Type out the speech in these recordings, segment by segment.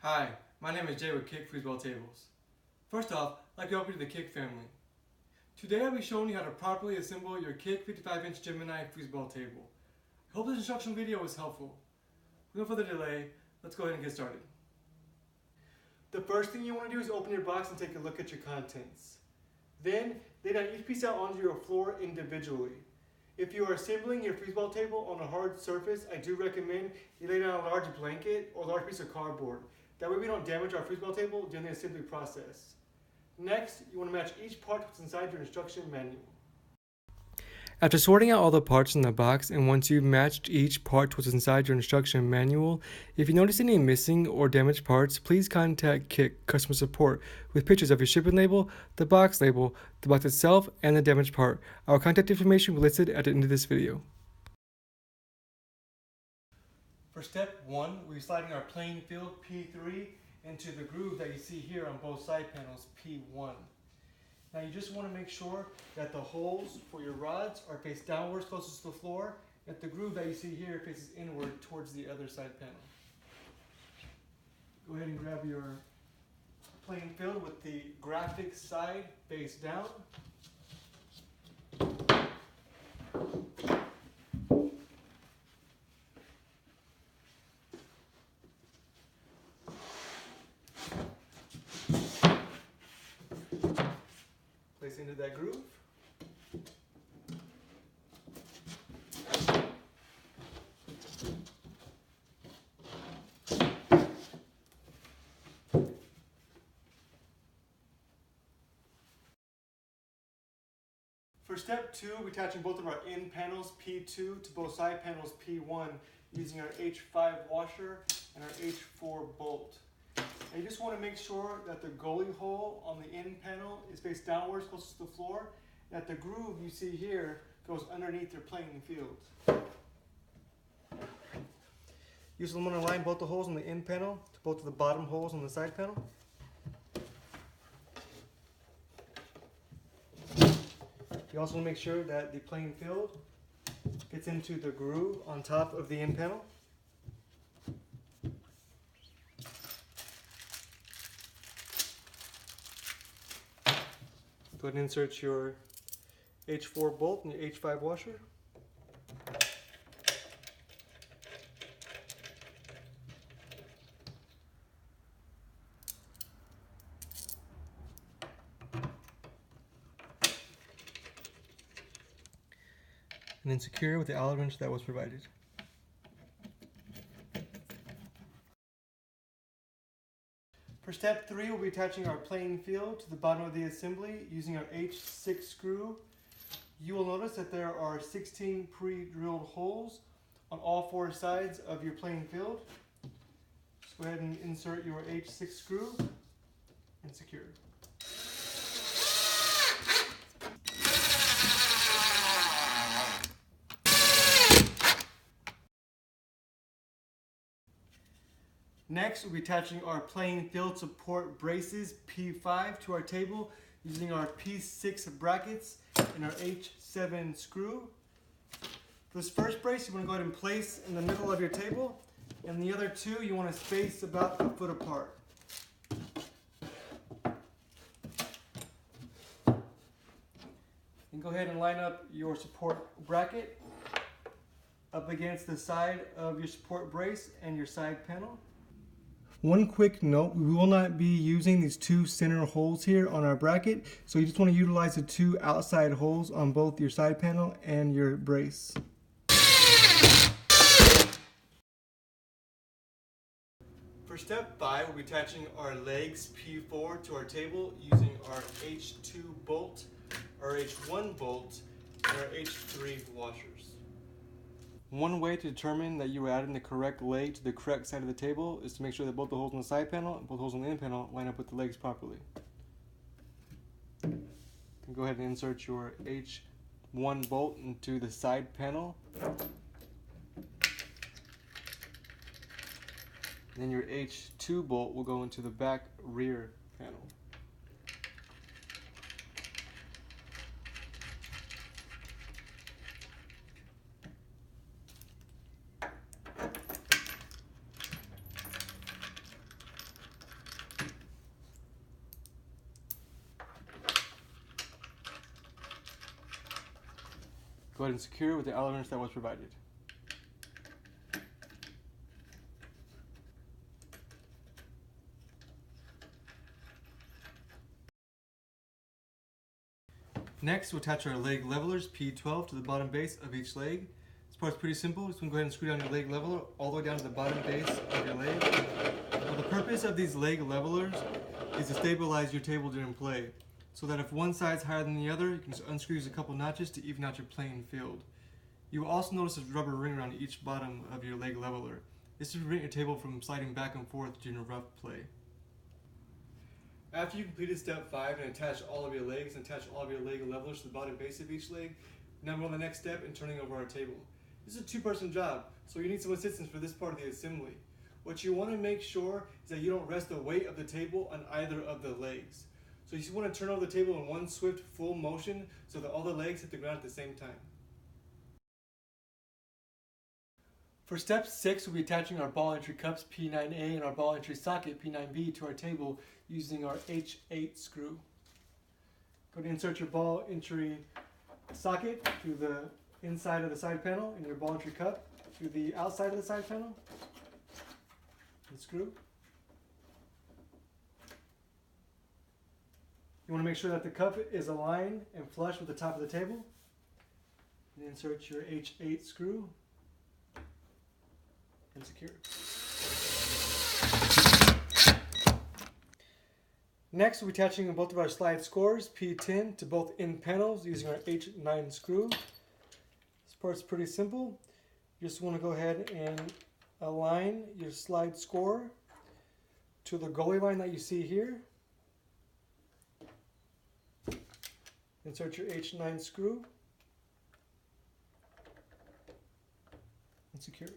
Hi, my name is Jay with Kick Foosball Tables. First off, I'd like to welcome you to the Kick family. Today I'll be showing you how to properly assemble your Kick 55-inch Gemini foosball table. I hope this instructional video was helpful. With no further delay, let's go ahead and get started. The first thing you want to do is open your box and take a look at your contents. Then, lay down each piece out onto your floor individually. If you are assembling your foosball table on a hard surface, I do recommend you lay down a large blanket or a large piece of cardboard. That way we don't damage our foosball table during the assembly process. Next, you want to match each part to what's inside your instruction manual. After sorting out all the parts in the box, and once you've matched each part to what's inside your instruction manual, if you notice any missing or damaged parts, please contact Kick customer support with pictures of your shipping label, the box itself, and the damaged part. Our contact information will be listed at the end of this video. For step 1, we're sliding our playing field P3 into the groove that you see here on both side panels P1. Now you just want to make sure that the holes for your rods are faced downwards closest to the floor, that the groove that you see here faces inward towards the other side panel. Go ahead and grab your playing field with the graphic side face down. Place into that groove. For step 2, we're attaching both of our end panels P2 to both side panels P1 using our H5 washer and our H4 bolt. And you just want to make sure that the goalie hole on the end panel is faced downwards closest to the floor, and that the groove you see here goes underneath your playing field. You also want to align both the holes on the end panel to both of the bottom holes on the side panel. You also want to make sure that the playing field gets into the groove on top of the end panel. Go ahead and insert your H4 bolt and your H5 washer. And then secure with the Allen wrench that was provided. For step 3, we'll be attaching our playing field to the bottom of the assembly using our H6 screw. You will notice that there are 16 pre-drilled holes on all 4 sides of your playing field. Just go ahead and insert your H6 screw and secure. Next, we'll be attaching our playing field support braces P5 to our table using our P6 brackets and our H7 screw. For this first brace, you want to go ahead and place in the middle of your table, and the other 2 you want to space about a foot apart. And go ahead and line up your support bracket up against the side of your support brace and your side panel. One quick note, we will not be using these 2 center holes here on our bracket, so you just want to utilize the 2 outside holes on both your side panel and your brace. For step 5, we'll be attaching our legs P4 to our table using our H2 bolt, our H1 bolt, and our H3 washers. One way to determine that you are adding the correct leg to the correct side of the table is to make sure that both the holes on the side panel and both holes on the end panel line up with the legs properly. Then go ahead and insert your H1 bolt into the side panel. Then your H2 bolt will go into the back rear panel. Go ahead and secure with the elements that was provided. Next, we'll attach our leg levelers P12 to the bottom base of each leg. This part's pretty simple. Just go ahead and screw down your leg leveler all the way down to the bottom base of your leg. Now, the purpose of these leg levelers is to stabilize your table during play, so that if one side's higher than the other, you can just unscrew a couple notches to even out your playing field. You will also notice a rubber ring around each bottom of your leg leveler. This will prevent your table from sliding back and forth during a rough play. After you completed step 5 and attach all of your legs and attach all of your leg levelers to the bottom base of each leg, now we're on the next step in turning over our table. This is a two-person job, so you need some assistance for this part of the assembly. What you want to make sure is that you don't rest the weight of the table on either of the legs. So you just want to turn over the table in one swift, full motion so that all the legs hit the ground at the same time. For step 6, we'll be attaching our ball entry cups P9A and our ball entry socket P9B to our table using our H8 screw. Go ahead and insert your ball entry socket through the inside of the side panel and your ball entry cup through the outside of the side panel. And screw. You want to make sure that the cup is aligned and flush with the top of the table. And insert your H8 screw and secure. Next, we'll be attaching both of our slide scores P10 to both end panels using our H9 screw. This part's pretty simple. You just want to go ahead and align your slide score to the goalie line that you see here. Insert your H9 screw and secure.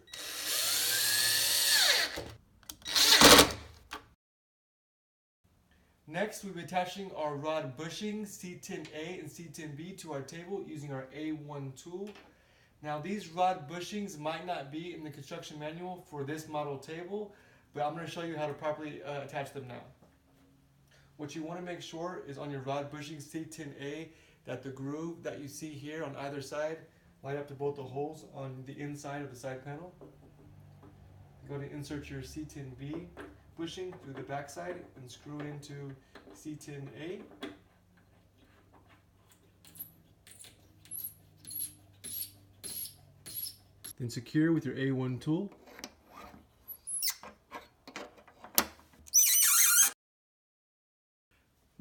Next, we'll be attaching our rod bushings C10A and C10B to our table using our A1 tool. Now, these rod bushings might not be in the construction manual for this model table, but I'm going to show you how to properly attach them now. What you want to make sure is on your rod bushings C10A that the groove that you see here on either side line up to both the holes on the inside of the side panel. Go ahead and insert your C10B bushing through the back side and screw into C10A. Then secure with your A1 tool.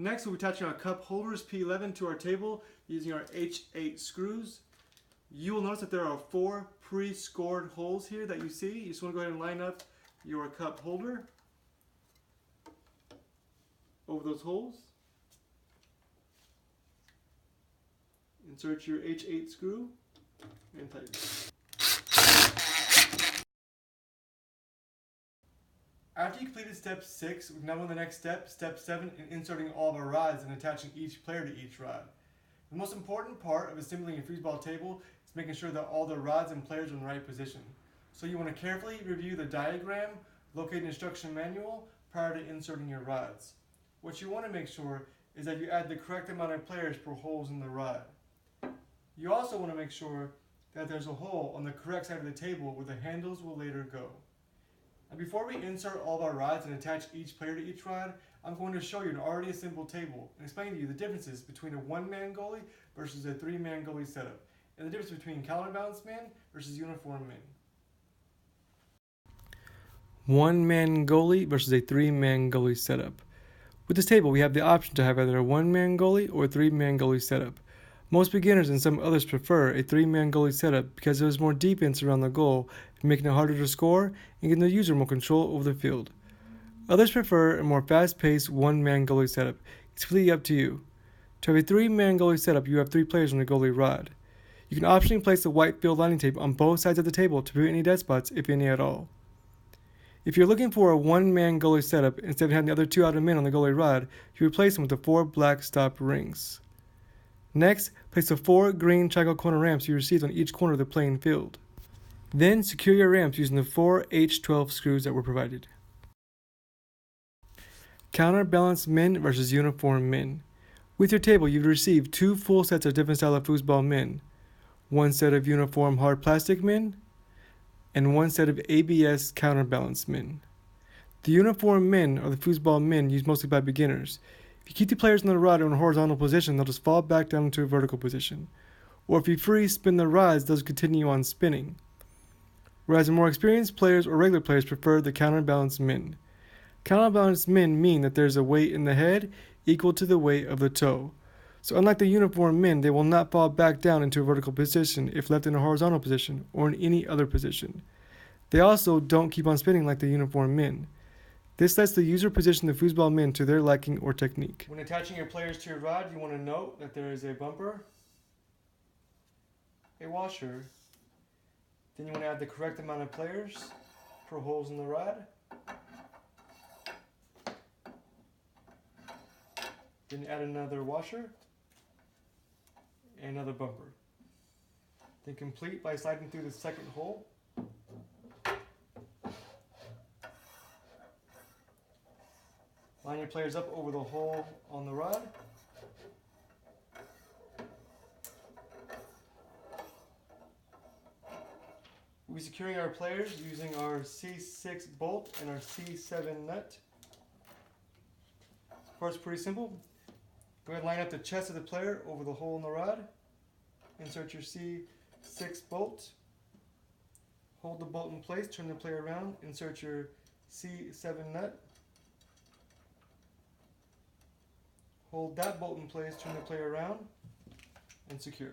Next, we'll be attaching our cup holders P11 to our table using our H8 screws. You will notice that there are 4 pre-scored holes here that you see. You just want to go ahead and line up your cup holder over those holes. Insert your H8 screw and tighten. After you completed step 6, we're now on the next step, step 7, in inserting all of our rods and attaching each player to each rod. The most important part of assembling a foosball table is making sure that all the rods and players are in the right position. So you want to carefully review the diagram, locate the instruction manual prior to inserting your rods. What you want to make sure is that you add the correct amount of players per holes in the rod. You also want to make sure that there's a hole on the correct side of the table where the handles will later go. And before we insert all of our rods and attach each player to each rod, I'm going to show you an already assembled table and explain to you the differences between a one-man goalie versus a three-man goalie setup, and the difference between counterbalance men versus uniform men. One-man goalie versus a three-man goalie setup. With this table, we have the option to have either a one-man goalie or a three-man goalie setup. Most beginners and some others prefer a three-man goalie setup because there's more defense around the goal, making it harder to score and giving the user more control over the field. Others prefer a more fast-paced one-man goalie setup. It's completely up to you. To have a three-man goalie setup, you have 3 players on the goalie rod. You can optionally place the white field lining tape on both sides of the table to prevent any dead spots, if any at all. If you're looking for a one-man goalie setup, instead of having the other 2 outer men on the goalie rod, you replace them with the 4 black stop rings. Next, place the 4 green triangle corner ramps you received on each corner of the playing field. Then secure your ramps using the 4 H12 screws that were provided. Counterbalance men versus uniform men. With your table, you've received 2 full sets of different style of foosball men. one set of uniform hard plastic min, and one set of ABS counterbalance min. The uniform min, or the foosball min, used mostly by beginners. If you keep the players on the rod in a horizontal position, they'll just fall back down into a vertical position. Or if you free spin the rods, they'll continue on spinning. Whereas the more experienced players or regular players prefer the counterbalance min. Counterbalance min mean that there's a weight in the head equal to the weight of the toe. So unlike the uniform min, they will not fall back down into a vertical position if left in a horizontal position or in any other position. They also don't keep on spinning like the uniform min. This lets the user position the foosball min to their liking or technique. When attaching your players to your rod, you want to note that there is a bumper, a washer, then you want to add the correct amount of players per holes in the rod. Then add another washer and another bumper. Then complete by sliding through the second hole. Line your players up over the hole on the rod. We'll be securing our players using our C6 bolt and our C7 nut. Of course, pretty simple. Go ahead and line up the chest of the player over the hole in the rod. Insert your C6 bolt. Hold the bolt in place, turn the player around, insert your C7 nut. Hold that bolt in place, turn the player around, and secure.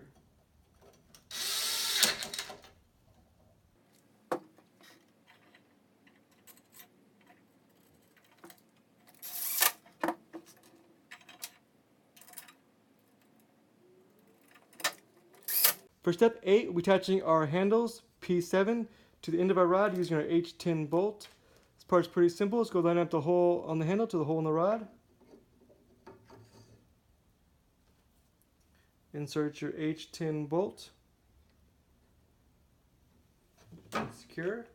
For step 8, we'll be attaching our handles, P7, to the end of our rod using our H10 bolt. This part's pretty simple. Let's go line up the hole on the handle to the hole in the rod. Insert your H10 bolt. And secure.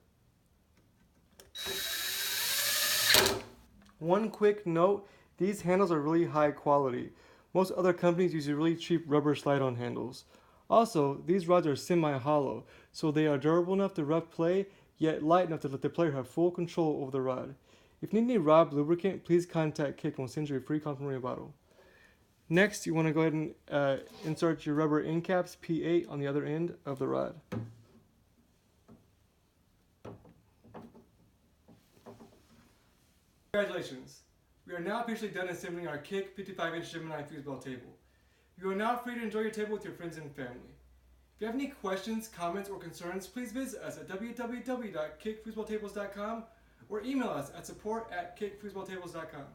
One quick note, these handles are really high quality. Most other companies use really cheap rubber slide-on handles. Also, these rods are semi-hollow, so they are durable enough to rough play, yet light enough to let the player have full control over the rod. If you need any rod lubricant, please contact Kick and we'll send you a free complimentary bottle. Next, you want to go ahead and insert your rubber end caps, P8, on the other end of the rod. Congratulations! We are now officially done assembling our Kick 55-inch Gemini foosball table. You are now free to enjoy your table with your friends and family. If you have any questions, comments, or concerns, please visit us at www.kickfoosballtables.com or email us at support@kickfoosballtables.com.